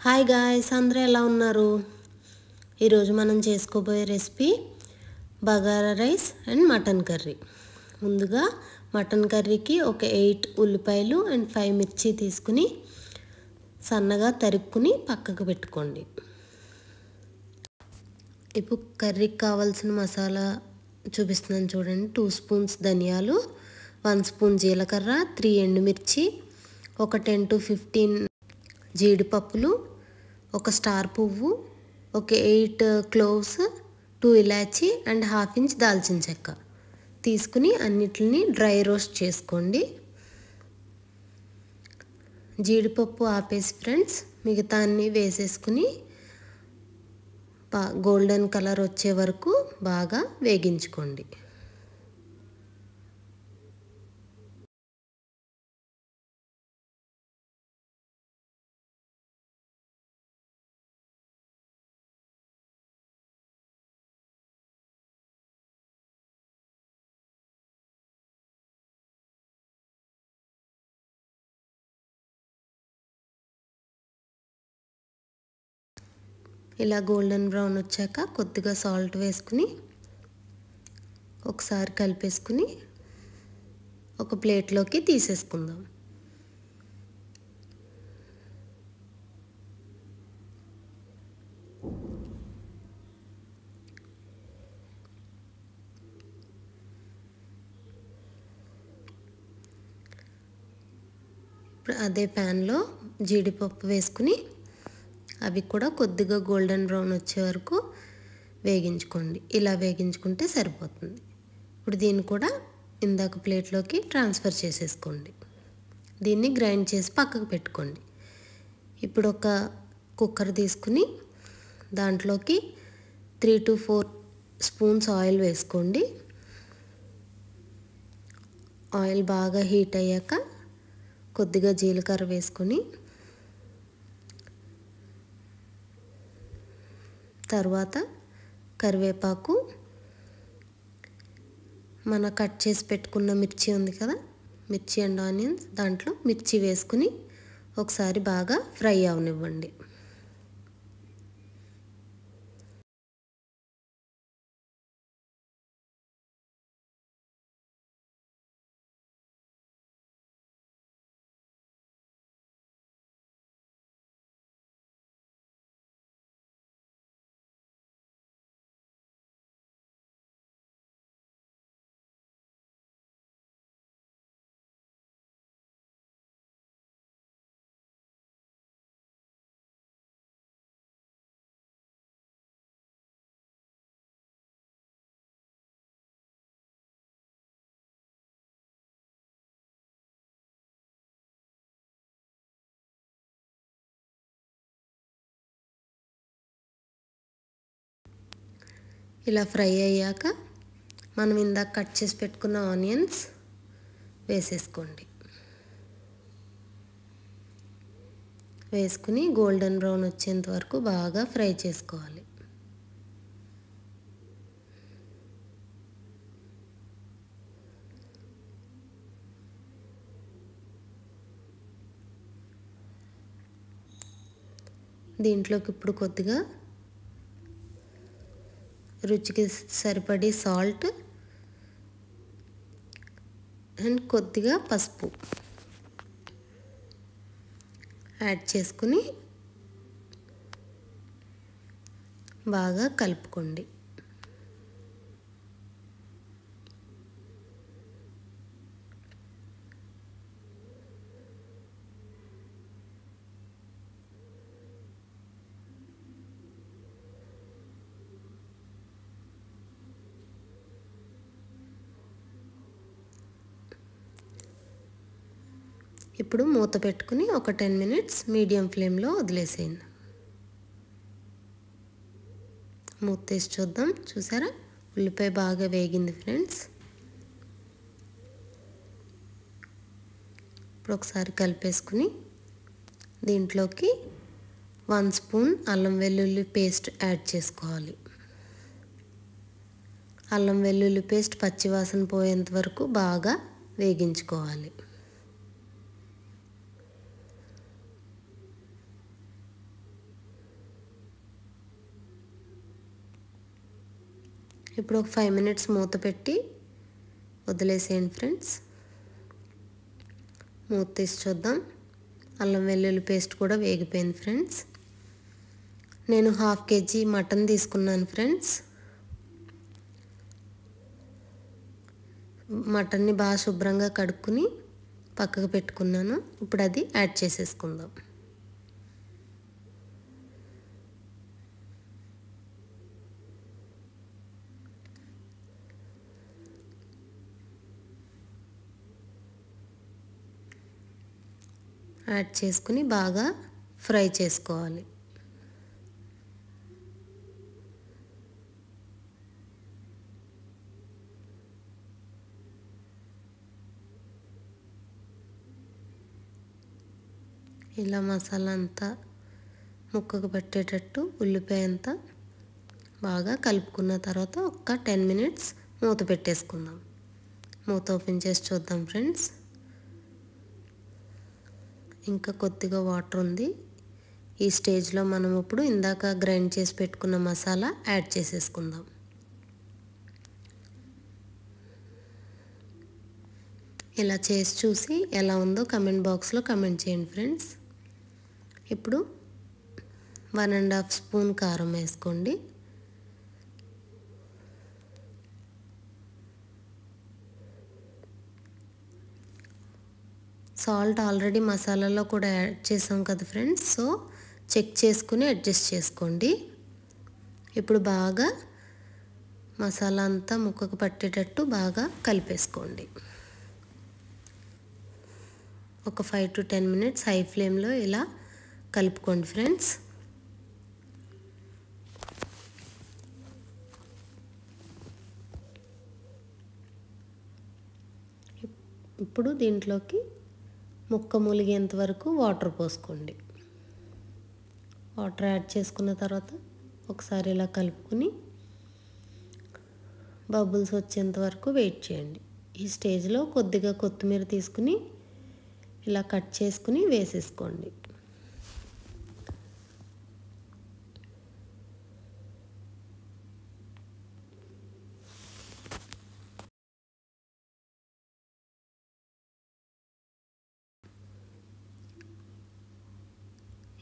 Hi guys, అందరూ ఎలా ఉన్నారు? ఈరోజు మనం చేసుకోబోయే recipe bagara rice and mutton curry. ముందుగా మటన్ కర్రీకి ఒక 8 ఉల్లిపాయలు అండ్ 5 మిర్చి తీసుకుని సన్నగా తరుక్కుని పక్కకు పెట్టుకోండి. ఇప్పుడు కర్రీకి కావాల్సిన మసాలా చూపిస్తున్నాను చూడండి. 2 స్పూన్స్ ధనియాలు, 1 స్పూన్ జీలకర్ర, 3 ఎండుమిర్చి, ఒక 10 to 15 జీడిపప్పులు, ఒక స్టార్ పువ్వు, ఒక 8 క్లోవ్స్, 2 ఇలాచి అండ్ 1/2 ఇంచ్ దాల్చిన చెక్క తీసుకుని అన్నిటిని డ్రై రోస్ట్ చేసుకోండి. జీడిపప్పు ఆపేసి ఫ్రెండ్స్ మిగతా అన్నీ వేసేసుకుని గోల్డెన్ కలర్ వచ్చే వరకు బాగా వేగించుకోండి. ఇలా గోల్డెన్ బ్రౌన్ వచ్చాక కొద్దిగా సాల్ట్ వేసుకుని ఒకసారి కలిపేసుకుని ఒక ప్లేట్లోకి తీసేసుకుందాం. ఇప్పుడు అదే ప్యాన్లో జీడిపప్పు వేసుకుని అవి కూడా కొద్దిగా గోల్డెన్ బ్రౌన్ వచ్చే వరకు వేగించుకోండి. ఇలా వేగించుకుంటే సరిపోతుంది. ఇప్పుడు దీన్ని కూడా ఇందాక ప్లేట్లోకి ట్రాన్స్ఫర్ చేసేసుకోండి. దీన్ని గ్రైండ్ చేసి పక్కకు పెట్టుకోండి. ఇప్పుడు ఒక కుక్కర్ తీసుకుని దాంట్లోకి 3 to 4 స్పూన్స్ ఆయిల్ వేసుకోండి. ఆయిల్ బాగా హీట్ అయ్యాక కొద్దిగా జీలకర్ర వేసుకొని తర్వాత కరివేపాకు, మన కట్ చేసి పెట్టుకున్న మిర్చి ఉంది కదా, మిర్చి అండ్ ఆనియన్స్, దాంట్లో మిర్చి వేసుకుని ఒకసారి బాగా ఫ్రై అవనివ్వండి. ఇలా ఫ్రై అయ్యాక మనం ఇందాక కట్ చేసి పెట్టుకున్న ఆనియన్స్ వేసేసుకోండి. వేసుకుని గోల్డెన్ బ్రౌన్ వచ్చేంత వరకు బాగా ఫ్రై చేసుకోవాలి. దీంట్లోకి ఇప్పుడు కొద్దిగా రుచికి సరిపడి సాల్ట్ అండ్ కొద్దిగా పసుపు యాడ్ చేసుకుని బాగా కలుపుకోండి. ఇప్పుడు మూత పెట్టుకుని ఒక 10 minutes మీడియం ఫ్లేమ్లో వదిలేసేయండి. మూత తీసి చూద్దాం. చూసారా, ఉల్లిపాయ బాగా వేగింది ఫ్రెండ్స్. ఇప్పుడు ఒకసారి కలిపేసుకుని దీంట్లోకి 1 స్పూన్ అల్లం వెల్లుల్లి పేస్ట్ యాడ్ చేసుకోవాలి. అల్లం వెల్లుల్లి పేస్ట్ పచ్చివాసన పోయేంత వరకు బాగా వేగించుకోవాలి. ఇప్పుడు ఒక 5 మినిట్స్ మూత పెట్టి వదిలేసేయండి ఫ్రెండ్స్. మూత తీసి చూద్దాం. అల్లం వెల్లుల్లి పేస్ట్ కూడా వేగిపోయింది ఫ్రెండ్స్. నేను 1/2 kg మటన్ తీసుకున్నాను ఫ్రెండ్స్. మటన్ని బాగా శుభ్రంగా కడుక్కుని పక్కకు పెట్టుకున్నాను. ఇప్పుడు అది యాడ్ చేసేసుకుందాం. యాడ్ చేసుకుని బాగా ఫ్రై చేసుకోవాలి. ఇలా మసాలా అంతా ముక్కకు పట్టేటట్టు ఉల్లిపాయ అంతా బాగా కలుపుకున్న తర్వాత ఒక 10 మినిట్స్ మూత పెట్టేసుకుందాం. మూత ఓపెన్ చేసి చూద్దాం ఫ్రెండ్స్. ఇంకా కొద్దిగా వాటర్ ఉంది. ఈ స్టేజ్లో మనం ఇప్పుడు ఇందాక గ్రైండ్ చేసి పెట్టుకున్న మసాలా యాడ్ చేసేసుకుందాం. ఇలా చేసి చూసి ఎలా ఉందో కమెంట్ బాక్స్లో కమెంట్ చేయండి ఫ్రెండ్స్. ఇప్పుడు 1.5 స్పూన్ కారం వేసుకోండి. సాల్ట్ ఆల్రెడీ మసాలాలో కూడా యాడ్ చేసాం కదా ఫ్రెండ్స్, సో చెక్ చేసుకుని అడ్జస్ట్ చేసుకోండి. ఇప్పుడు బాగా మసాలా అంతా ముక్కకు పట్టేటట్టు బాగా కలిపేసుకోండి. ఒక 5 to 10 మినిట్స్ హై ఫ్లేమ్లో ఇలా కలుపుకోండి ఫ్రెండ్స్. ఇప్పుడు దీంట్లోకి ముక్క మూలిగేంత వరకు వాటర్ పోసుకోండి. వాటర్ యాడ్ చేసుకున్న తర్వాత ఒకసారి ఇలా కలుపుకుని బబుల్స్ వచ్చేంత వరకు వెయిట్ చేయండి. ఈ స్టేజ్లో కొద్దిగా కొత్తిమీర తీసుకుని ఇలా కట్ చేసుకుని వేసేసుకోండి.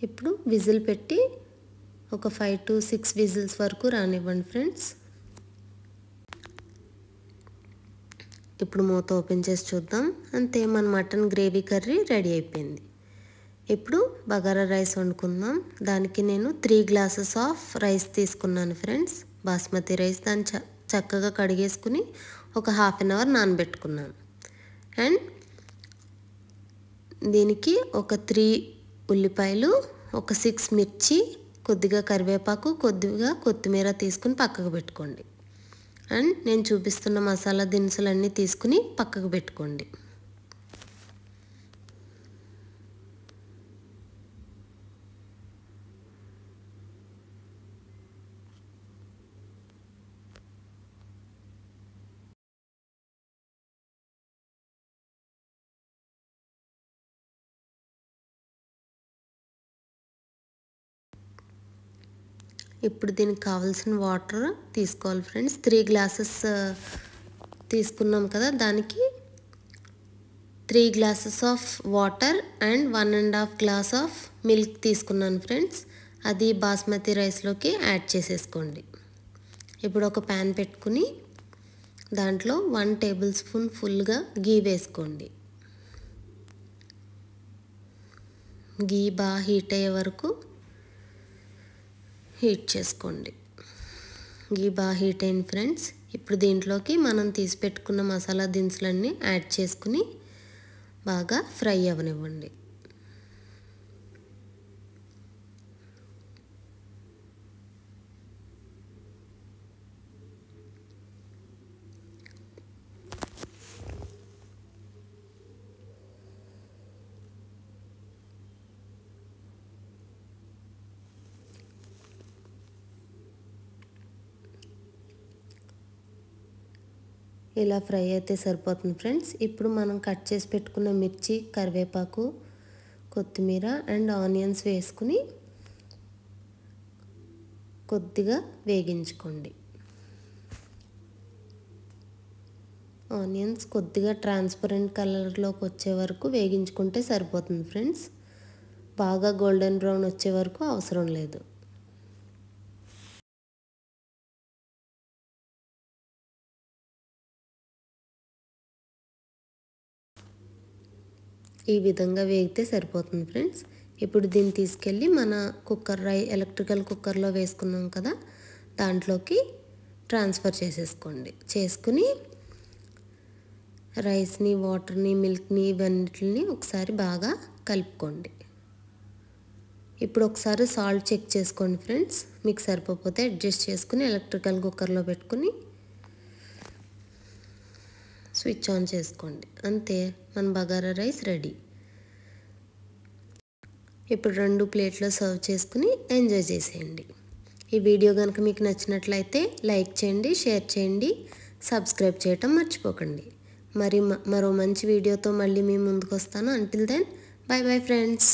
ఇప్పుడు విజిల్ పెట్టి ఒక 5 to 6 విజిల్స్ వరకు రానివ్వండి ఫ్రెండ్స్. ఇప్పుడు మూత ఓపెన్ చేసి చూద్దాం. అంతే, మన మటన్ గ్రేవీ కర్రీ రెడీ అయిపోయింది. ఇప్పుడు బగారా రైస్ వండుకుందాం. దానికి నేను 3 గ్లాసెస్ ఆఫ్ రైస్ తీసుకున్నాను ఫ్రెండ్స్. బాస్మతి రైస్. దాన్ని చక్కగా కడిగేసుకుని ఒక 1/2 అవర్ నానబెట్టుకున్నాను. అండ్ దీనికి ఒక 3 ఉల్లిపాయలు, ఒక 6 మిర్చి, కొద్దిగా కరివేపాకు, కొద్దిగా కొత్తిమీర తీసుకుని పక్కకు పెట్టుకోండి. అండ్ నేను చూపిస్తున్న మసాలా దినుసులన్నీ తీసుకుని పక్కకు పెట్టుకోండి. ఇప్పుడు దీనికి కావాల్సిన వాటర్ తీసుకోవాలి ఫ్రెండ్స్. 3 గ్లాసెస్ తీసుకున్నాం కదా, దానికి 3 glasses of water and 1.5 glass of milk తీసుకున్నాను ఫ్రెండ్స్. అది బాస్మతి రైస్లోకి యాడ్ చేసేసుకోండి. ఇప్పుడు ఒక ప్యాన్ పెట్టుకుని దాంట్లో 1 టేబుల్ స్పూన్ ఫుల్గా గీ వేసుకోండి. గీ బాగా హీట్ అయ్యే వరకు హీట్ చేసుకోండి. గీ బాగా హీట్ అయింది ఫ్రెండ్స్. ఇప్పుడు దీంట్లోకి మనం తీసి పెట్టుకున్న మసాలా దినుసులన్నీ యాడ్ చేసుకుని బాగా ఫ్రై అవ్వనివ్వండి. ఇలా ఫ్రై అయితే సరిపోతుంది ఫ్రెండ్స్. ఇప్పుడు మనం కట్ చేసి పెట్టుకున్న మిర్చి, కరివేపాకు, కొత్తిమీర అండ్ ఆనియన్స్ వేసుకుని కొద్దిగా వేగించుకోండి. ఆనియన్స్ కొద్దిగా ట్రాన్స్పరెంట్ కలర్లోకి వచ్చే వరకు వేగించుకుంటే సరిపోతుంది ఫ్రెండ్స్. బాగా గోల్డెన్ బ్రౌన్ వచ్చే వరకు అవసరం లేదు. ఈ విధంగా వేగితే సరిపోతుంది ఫ్రెండ్స్. ఇప్పుడు దీన్ని తీసుకెళ్ళి మన ఎలక్ట్రికల్ కుక్కర్లో వేసుకున్నాం కదా, దాంట్లోకి ట్రాన్స్ఫర్ చేసుకుని రైస్ని, వాటర్ని, మిల్క్ని ఇవన్నిటిని ఒకసారి బాగా కలుపుకోండి. ఇప్పుడు ఒకసారి సాల్ట్ చెక్ చేసుకోండి ఫ్రెండ్స్. మీకు సరిపోతే అడ్జస్ట్ చేసుకుని ఎలక్ట్రికల్ కుక్కర్లో పెట్టుకుని స్విచ్ ఆన్ చేసుకోండి. అంతే, మన బగారా రైస్ రెడీ. ఇప్పుడు 2 ప్లేట్లో సర్వ్ చేసుకుని ఎంజాయ్ చేసేయండి. ఈ వీడియో కనుక మీకు నచ్చినట్లయితే లైక్ చేయండి, షేర్ చేయండి, సబ్స్క్రైబ్ చేయటం మర్చిపోకండి. మరో మంచి వీడియోతో మళ్ళీ మీ ముందుకు వస్తాను. Until then, bye bye friends.